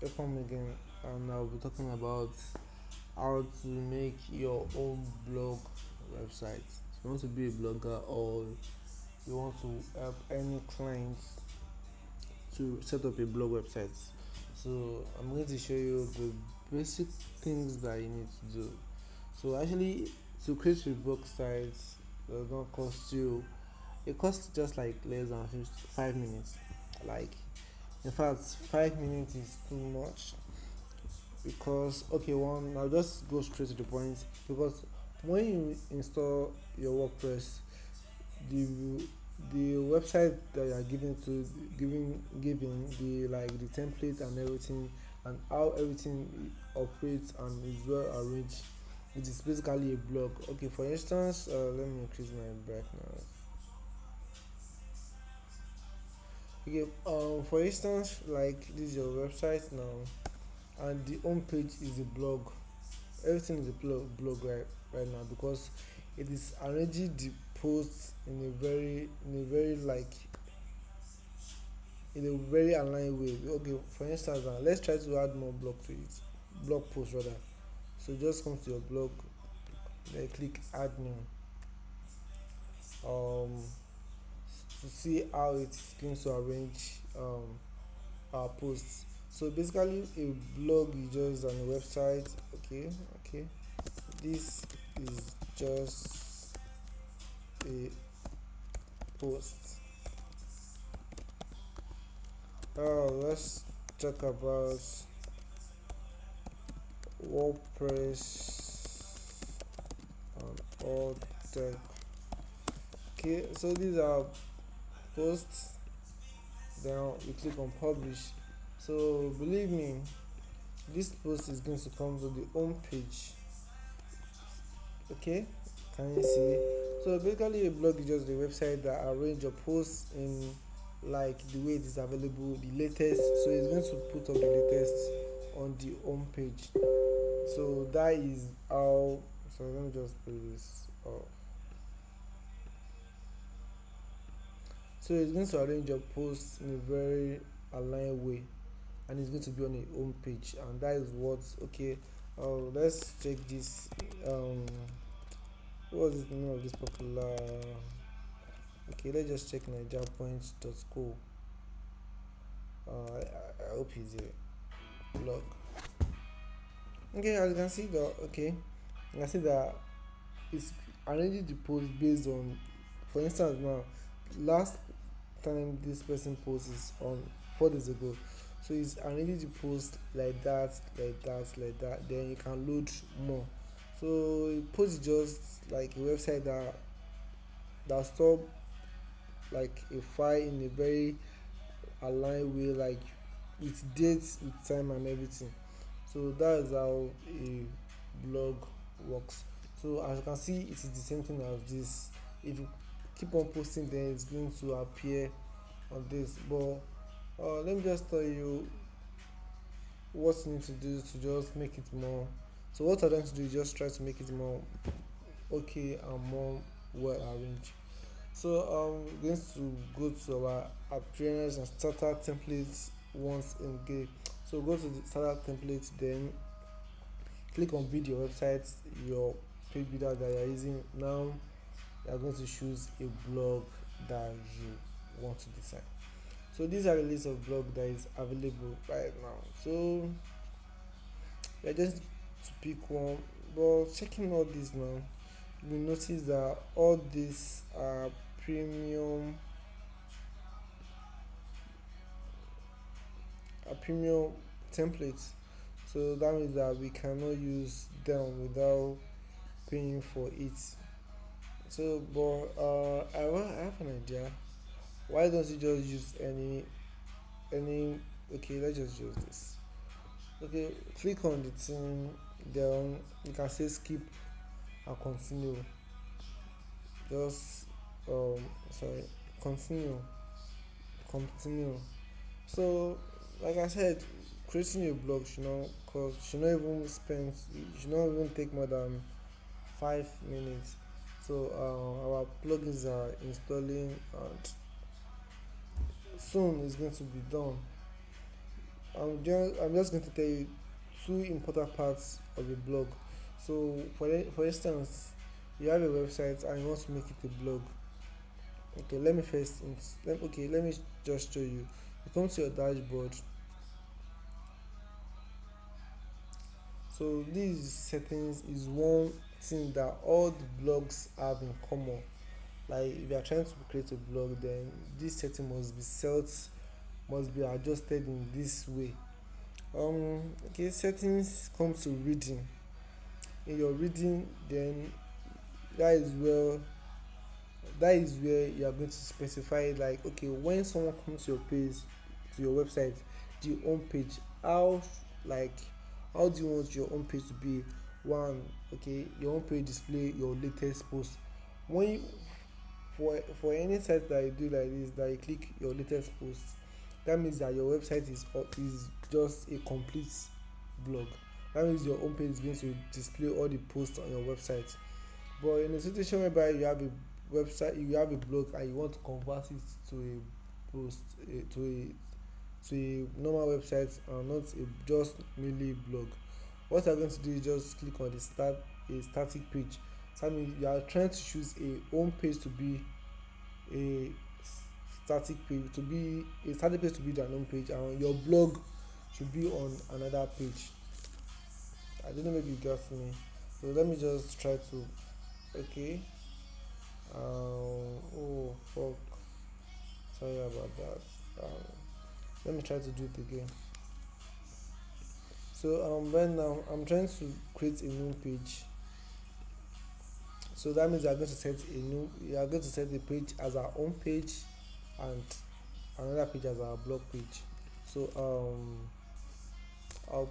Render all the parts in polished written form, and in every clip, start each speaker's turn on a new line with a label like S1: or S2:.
S1: Welcome again, and I'll be talking about how to make your own blog website. If you want to be a blogger or you want to help any clients to set up a blog website, so I'm going to show you the basic things that you need to do. So actually, to create a blog site does not cost you. It costs just like less than 5 minutes. Like in fact, 5 minutes is too much because okay, one, I'll just go straight to the point. Because when you install your WordPress, the the website that you are giving the like the template and everything, and how everything operates and is well arranged, it is basically a blog. Okay, for instance, let me increase my brightness. Okay, for instance, like this is your website now, and the home page is a blog. Everything is a blog right now because it is arranging the posts in a very like in a very aligned way. Okay, for instance, now let's try to add more blog post rather. So just come to your blog, then click add new, um to see how it's going to arrange our posts. So basically a blog is just on a website. Okay, this is just a post. Let's talk about WordPress and all tech. Okay, so these are posts. Then we click on publish. So believe me, this post is going to come to the home page. Okay, can you see? So basically, a blog is just a website that arrange your posts in like the way it is available, the latest. So it's going to put up the latest on the home page. So that is how. So let me just play this. So it's going to arrange your posts in a very aligned way, and it's going to be on a home page, and that is what. Okay, let's check this. What was the name of this popular? Okay, let's just check NigerPoints.co. I hope he's a blog. Okay, as you can see that you can see that it's arranging the post based on, for instance, now last time this person post is on 4 days ago, so it's arranging the post like that, like that, like that. Then you can load more. So post is just like a website that store like a file in a very aligned way, like with dates, with time and everything. So that is how a blog works. So as you can see, it is the same thing as this. If you keep on posting, then it's going to appear on this. But let me just tell you what you need to do to just make it more. So what I'm trying to do is just try to make it more okay and more well arranged. So we're going to go to our appearance and starter templates once again. So go to the starter template, then click on build your website, your page builder that you're using. Now you are going to choose a blog that you want to design. So these are the list of blog that is available right now. So you're just to pick one. But checking all this now, you notice that all these are premium templates. So that means that we cannot use them without paying for it. So, but I have an idea. Why don't you just use any? Okay, let's just use this. Okay, click on the thing. Then you can say skip and continue. Just sorry, continue, continue. So, like I said, creating a blog should not even should not even take more than 5 minutes. So our plugins are installing and soon it's going to be done. I'm just going to tell you two important parts of a blog. So for instance, you have a website and you want to make it a blog. Okay, let me first let me just show you. You come to your dashboard. So these settings is one thing that all the blogs have in common. Like if you are trying to create a blog, then this setting must be adjusted in this way. Okay, settings come to reading. In your reading, then that is where you are going to specify, like, okay, when someone comes to your page, to your website, the home page, how, like, how do you want your home page to be? One, okay, your home page display your latest post. When you, for any site that you do like this, that you click your latest post, that means that your website is just a complete blog. That means your home page is going to display all the posts on your website. But in a situation whereby you have a website, you have a blog, and you want to convert it to a post, to a normal website, and not a just merely blog, what you're going to do is just click on the start a static page. So that means you are trying to choose a home page to be a static page, to be a static page, to be the home page, and your blog should be on another page. I don't know, maybe you got me. So let me just try to, okay. Oh fuck, sorry about that. Let me try to do it again. So right now I'm trying to create a new page. So that means you are going to set the page as our home page, and another page as our blog page. So I'll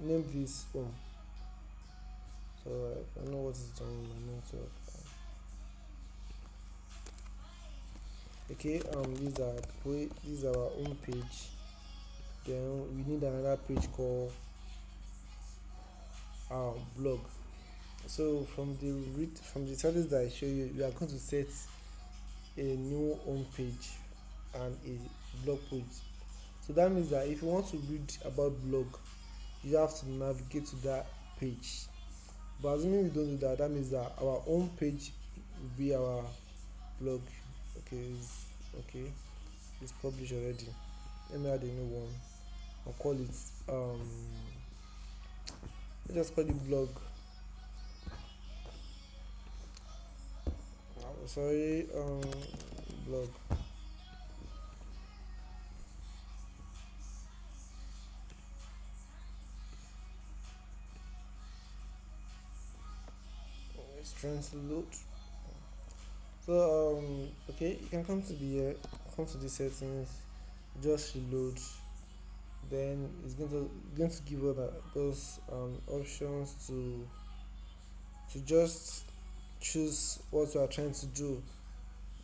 S1: name this home. So I know what is on my network. Okay, these are our home page. Then we need another page called our blog. So from the settings that I show you, you are going to set a new home page and a blog page. So that means that if you want to read about blog, you have to navigate to that page. But assuming we don't do that, that means that our home page will be our blog. Okay, it's published already. Let me add a new one. I'll call it let's just call it blog. Sorry, blog. It's trying to load. So okay, you can come to the settings, just reload. Then it's going to give us those options to just choose what you are trying to do.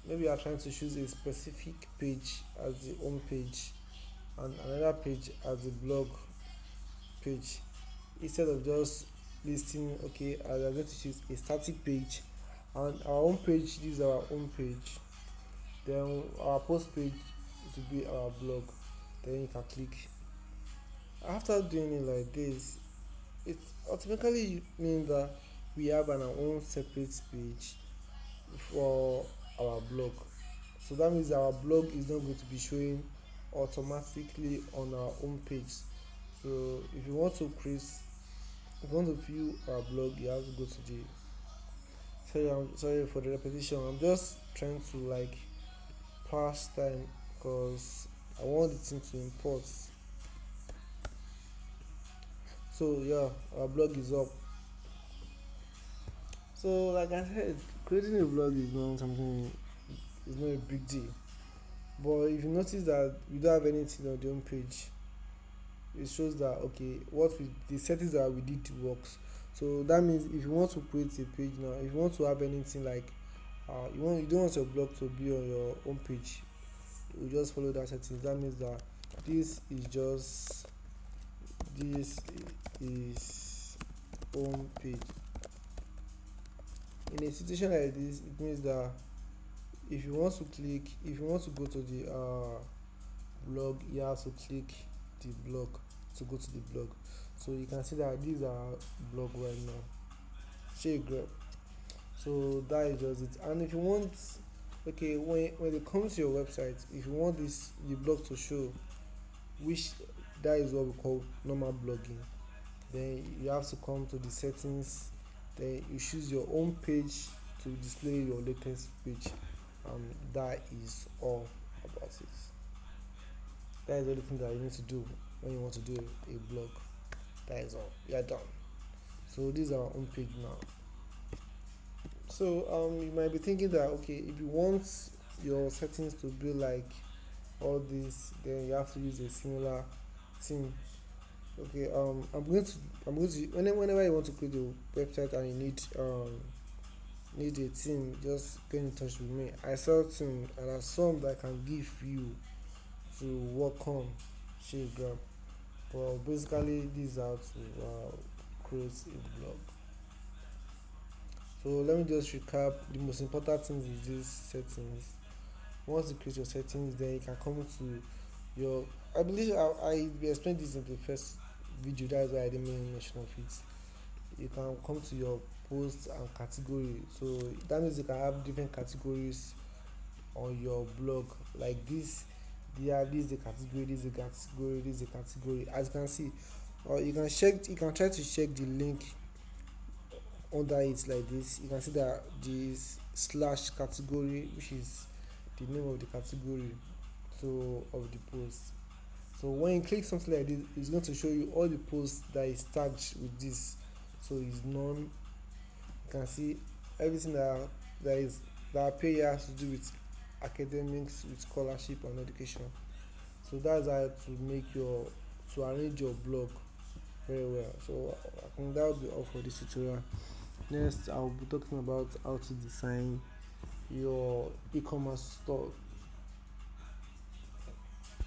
S1: Maybe you are trying to choose a specific page as the home page and another page as the blog page, instead of just listing, okay, I am going to choose a static page, and our home page, this is our home page, then our post page will be our blog. Then you can click. After doing it like this, it automatically means that we have our own separate page for our blog. So that means our blog is not going to be showing automatically on our home page. So if you want to view our blog, you have to go to the, I'm sorry for the repetition. I'm just trying to, like, pass time because I want the thing to import. So yeah, our blog is up. So like I said, creating a blog is not something, it's not a big deal. But if you notice that we don't have anything on the home page, it shows that, okay, the settings that we did works. So that means if you want to create a page now, if you want to have anything like you don't want your blog to be on your home page, you just follow that settings. That means that this is just this is home page. In a situation like this, it means that if you want to go to the blog, you have to click the blog, to go to the blog. So you can see that these are blog right now. Share grab. So that is just it. And if you want, okay, when it comes to your website, if you want this the blog to show, which that is what we call normal blogging, then you have to come to the settings, then you choose your own page to display your latest page, and that is all about it. That is the only thing that you need to do when you want to do a blog. That is all, you are done. So this is our own page now. So you might be thinking that, okay, if you want your settings to be like all this, then you have to use a similar theme. Okay, I'm going to whenever you want to create a website and you need a team, just get in touch with me. I sell team and there are some that I can give you to work on Shaygram. But basically, these are to create a blog. So let me just recap the most important things is these settings. Once you create your settings, then you can come to your. I believe I explained this in the first video. That's why I didn't make mention of it. You can come to your posts and category. So that means you can have different categories on your blog. Like this, this is a category, this is a category, this is a category. As you can see, or you can check. You can try to check the link under it like this. You can see that this slash category, which is the name of the category, so of the post. So when you click something like this, it's going to show you all the posts that is tagged with this. So it's none. You can see everything that is that appear here has to do with academics, with scholarship and education. So that's how to make your to arrange your blog very well. So I think that will be all for this tutorial. Next, I'll be talking about how to design your e-commerce store.